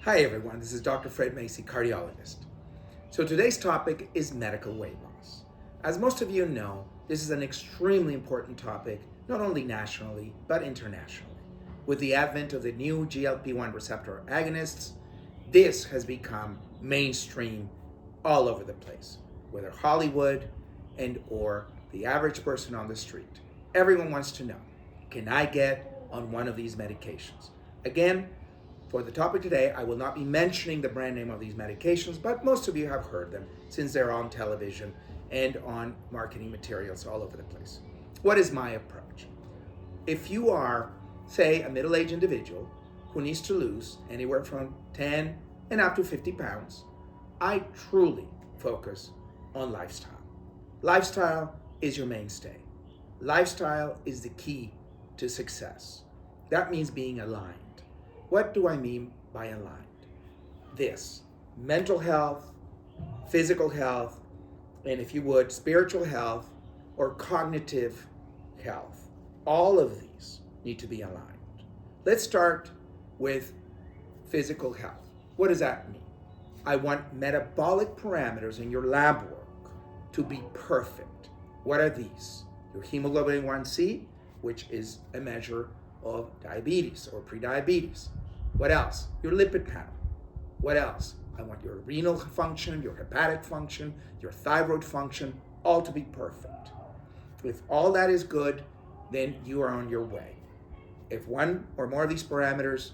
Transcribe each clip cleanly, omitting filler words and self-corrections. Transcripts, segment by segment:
Hi everyone, this is Dr. Fred Macy, cardiologist. So today's topic is medical weight loss. As most of you know, this is an extremely important topic, not only nationally, but internationally. With the advent of the new GLP-1 receptor agonists, this has become mainstream all over the place, whether Hollywood and or the average person on the street. Everyone wants to know, can I get on one of these medications? Again, for the topic today, I will not be mentioning the brand name of these medications, but most of you have heard them since they're on television and on marketing materials all over the place. What is my approach? If you are, say, a middle-aged individual who needs to lose anywhere from 10 and up to 50 pounds, I truly focus on lifestyle. Lifestyle is your mainstay. Lifestyle is the key to success. That means being aligned. What do I mean by aligned? This: mental health, physical health, and if you would, spiritual health or cognitive health. All of these need to be aligned. Let's start with physical health. What does that mean? I want metabolic parameters in your lab work to be perfect. What are these? Your hemoglobin A1C, which is a measure of diabetes or prediabetes. What else? Your lipid panel. What else? I want your renal function, your hepatic function, your thyroid function, all to be perfect. If all that is good, then you are on your way. If one or more of these parameters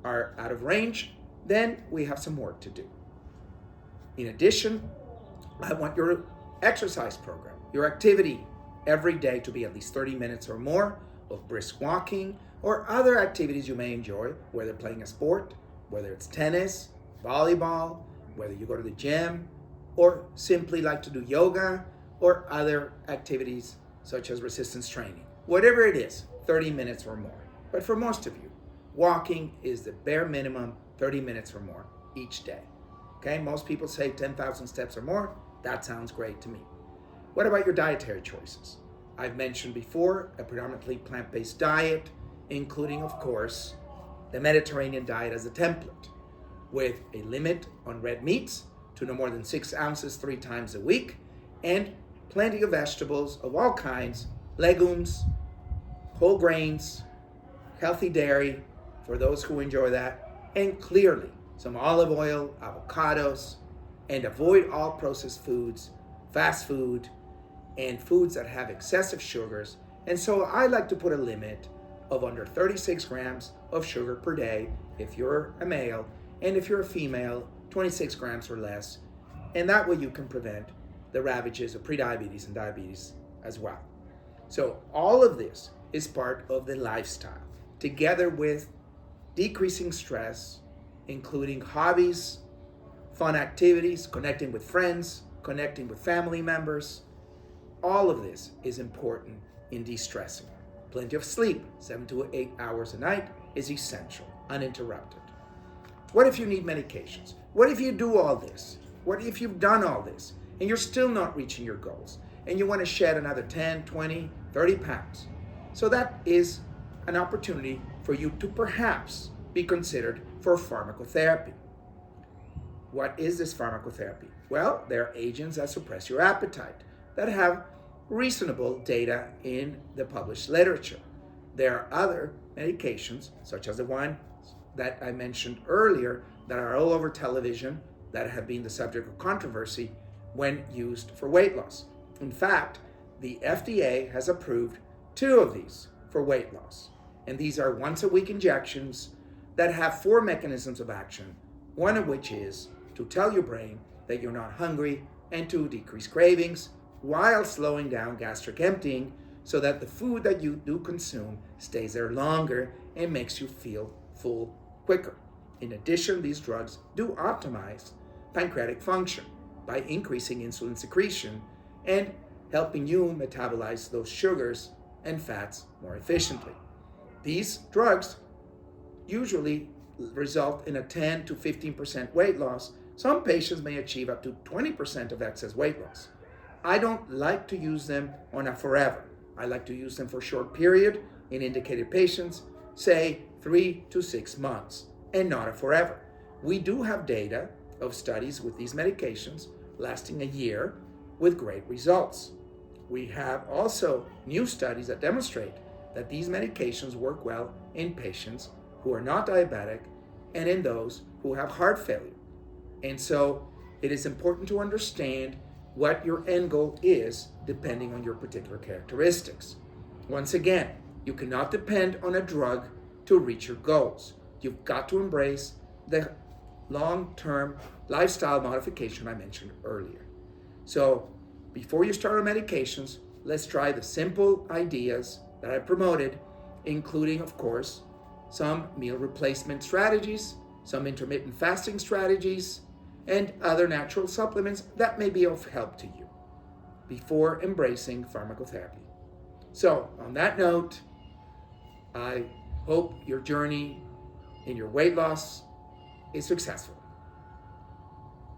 are out of range, then we have some work to do. In addition, I want your exercise program, your activity every day to be at least 30 minutes or more of brisk walking or other activities you may enjoy, whether playing a sport, whether it's tennis, volleyball, whether you go to the gym, or simply like to do yoga or other activities such as resistance training. Whatever it is, 30 minutes or more. But for most of you, walking is the bare minimum, 30 minutes or more each day. Okay, most people say 10,000 steps or more. That sounds great to me. What about your dietary choices? I've mentioned before a predominantly plant-based diet, including, of course, the Mediterranean diet as a template, with a limit on red meats to no more than 6 ounces 3 times a week, and plenty of vegetables of all kinds, legumes, whole grains, healthy dairy for those who enjoy that, and clearly some olive oil, avocados, and avoid all processed foods, fast food, and foods that have excessive sugars. And so I like to put a limit of under 36 grams of sugar per day if you're a male, and if you're a female, 26 grams or less. And that way you can prevent the ravages of prediabetes and diabetes as well. So all of this is part of the lifestyle, together with decreasing stress, including hobbies, fun activities, connecting with friends, connecting with family members. All of this is important in de-stressing. Plenty of sleep, 7 to 8 hours a night, is essential, uninterrupted. What if you need medications? What if you do all this? What if you've done all this and you're still not reaching your goals and you want to shed another 10, 20, 30 pounds? So that is an opportunity for you to perhaps be considered for pharmacotherapy. What is this pharmacotherapy? Well, there are agents that suppress your appetite that have reasonable data in the published literature. There are other medications, such as the one that I mentioned earlier, that are all over television, that have been the subject of controversy when used for weight loss. In fact, the FDA has approved 2 of these for weight loss. And these are once-a-week injections that have 4 mechanisms of action, one of which is to tell your brain that you're not hungry and to decrease cravings, while slowing down gastric emptying so that the food that you do consume stays there longer and makes you feel full quicker. In addition, these drugs do optimize pancreatic function by increasing insulin secretion and helping you metabolize those sugars and fats more efficiently. These drugs usually result in a 10 to 15% weight loss. Some patients may achieve up to 20% of excess weight loss. I don't like to use them on a forever. I like to use them for a short period in indicated patients, say 3 to 6 months, and not a forever. we do have data of studies with these medications lasting a year with great results. We have also new studies that demonstrate that these medications work well in patients who are not diabetic and in those who have heart failure. And so it is important to understand what your end goal is depending on your particular characteristics. Once again, you cannot depend on a drug to reach your goals. You've got to embrace the long-term lifestyle modification I mentioned earlier. So before you start on medications, let's try the simple ideas that I promoted, including, of course, some meal replacement strategies, some intermittent fasting strategies, and other natural supplements that may be of help to you before embracing pharmacotherapy. So on that note, I hope your journey in your weight loss is successful.